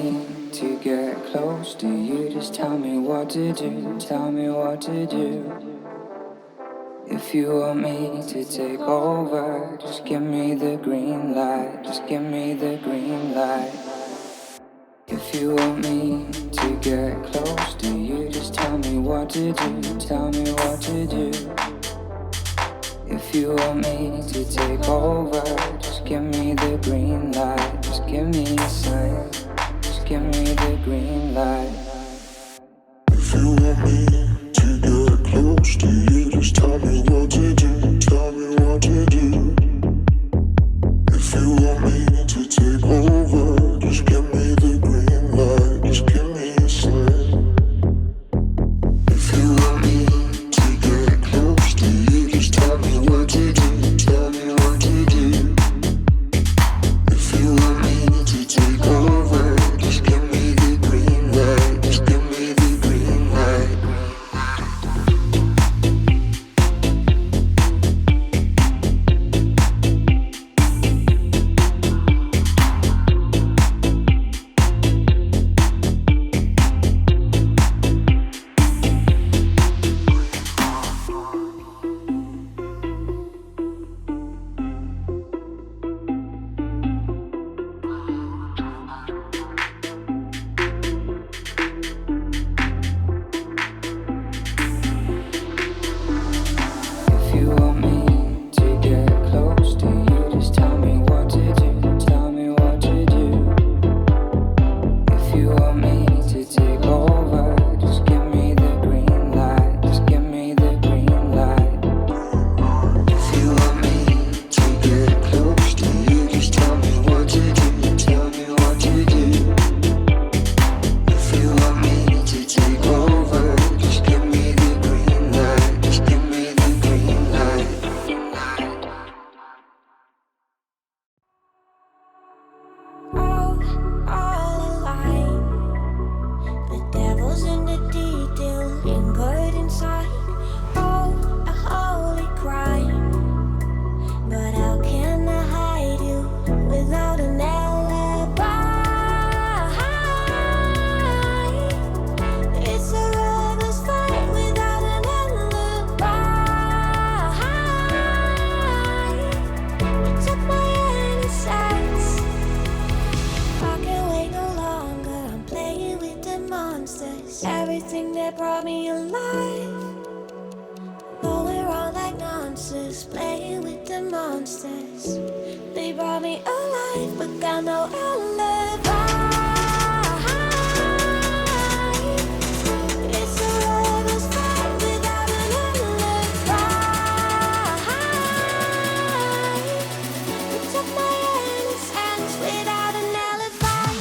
me to get close to you, just tell me what to do, tell me what to do. If you want me to take over, just give me the green light, just give me the green light. If you want me to get close to you, just tell me what to do, tell me what to do. If you want me to take over, just give me the green light, just give me a sign, just give me the green light. If you want me to get close to you, just tell me what to do, tell me what to do. If you want me to take over, just give me the green light, just give me a sign. If you want me to get close to you, just tell me what to do, tell me what to do. If you want me to take over, just give me the green light, just give me the green light. If you want me to get close to you, just tell me what to do, tell me what to do. If you want me to take over, just give me the green light, just give me the green light. If you want me to get close to you, just tell me what to do, tell me what to do. If you want me to take over, just give me the green light, just give me the green light. All aligned. The devil's in the detail, lingered inside. Oh, a holy crime. But how can I hide you without an alibi? It's a rebel's fight without an alibi. You took my innocence. I can't wait no longer. I'm playing with the monsters. Everything that brought me alive. Going wrong like nonsense. Playing with the monsters. They brought me alive, but got no alibi. It's a rebel's fight without an alibi. You took my innocence without an alibi.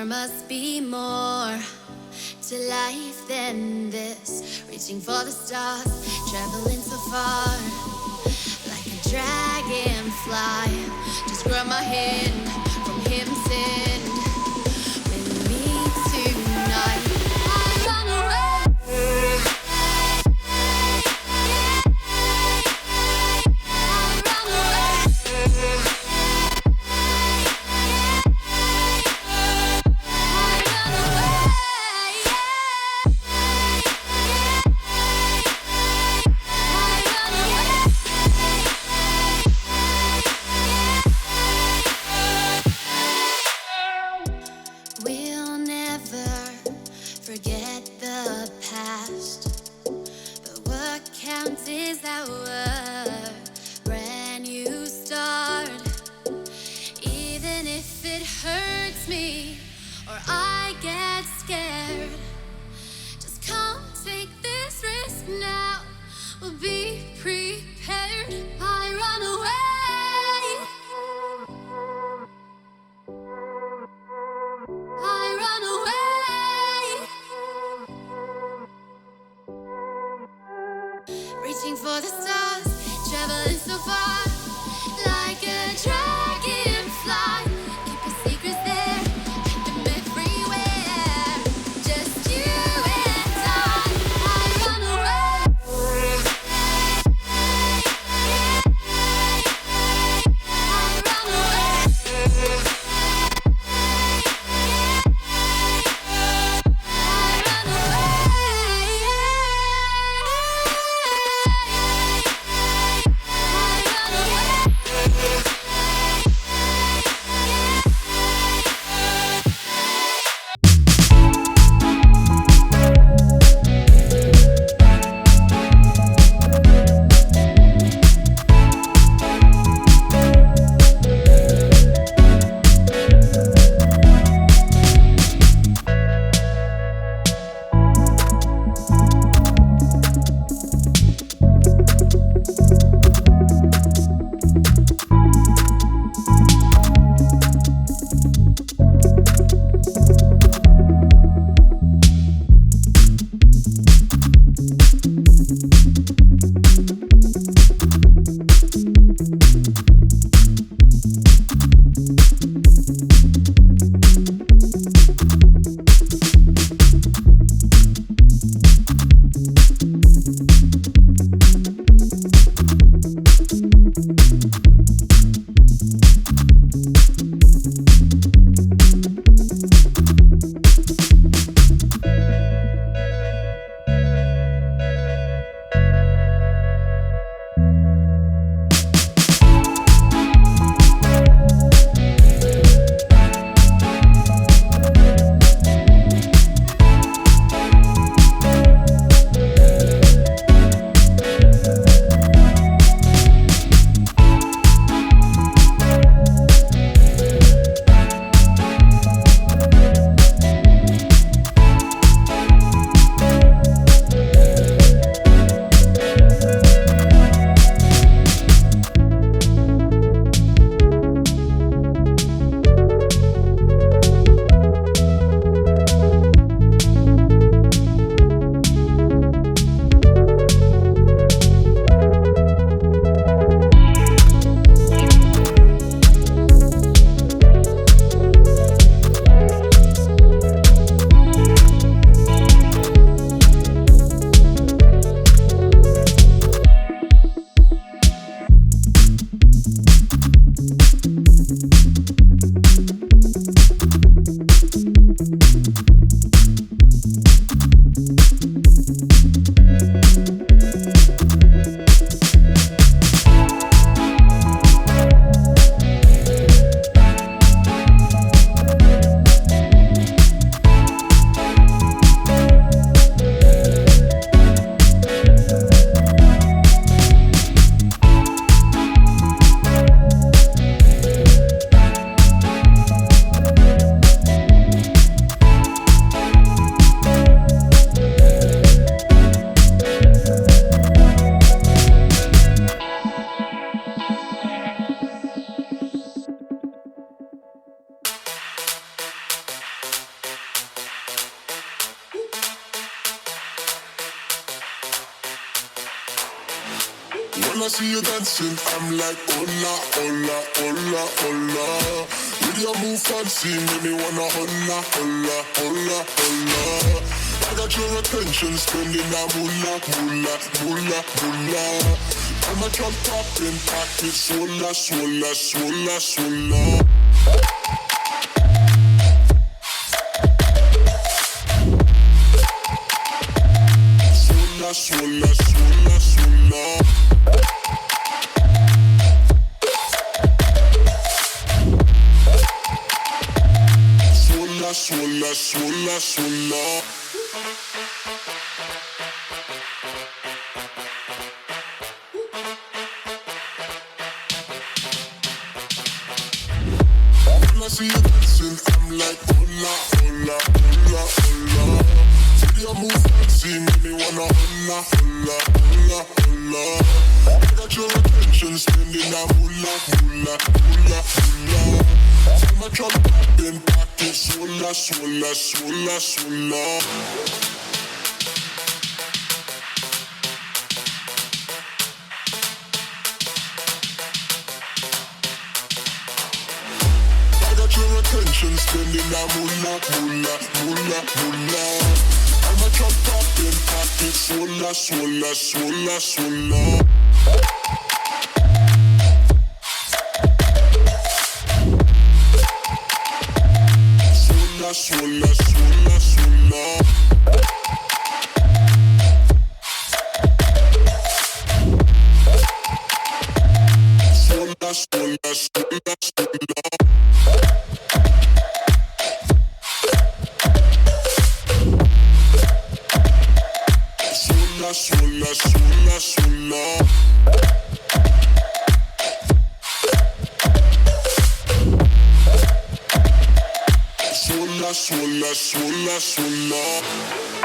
must be more to life than this. Reaching for the stars, traveling so far, like a dragonfly. Just grab my hand from heaven's send. With me tonight, I run away. We'll never forget the past, but what counts is our brand new start. Even if it hurts me or I get scared, just come take this risk now. We'll be prepared. I run away. I run away. Reaching for the stars, traveling so far, like a dragonfly. Keep your secrets there, keep them everywhere. Just you and I run away. I run away. I run away. When I see you dancing, I'm like, hola, hola, hola, hola. With your move fancy, make me wanna hola, hola, hola, hola. I got your attention, spending that moolah, moolah, moolah, moolah. I'm a drop popping, pocket, swola, swola, swola, swola. Swola, swola, swola, swola. Swola, swola, swola. When I see you dancing, I'm like, hola, hola, hola, hola. See your move fancy, make me wanna hola, hola, hola, hola. I got your attention, spending that moolah, moolah, moolah, moolah. I'm a drop popping, pocket, swola, swola, swola, swola. Your attention, spending that moolah, moolah, moolah, moolah. I'm a drop popping, pocket, swola, swola, swola, swola. Swola, swola, swola, swola. Swola, swola, swola, swola. Swola, swola, swola. Swola, swola, swola, swola.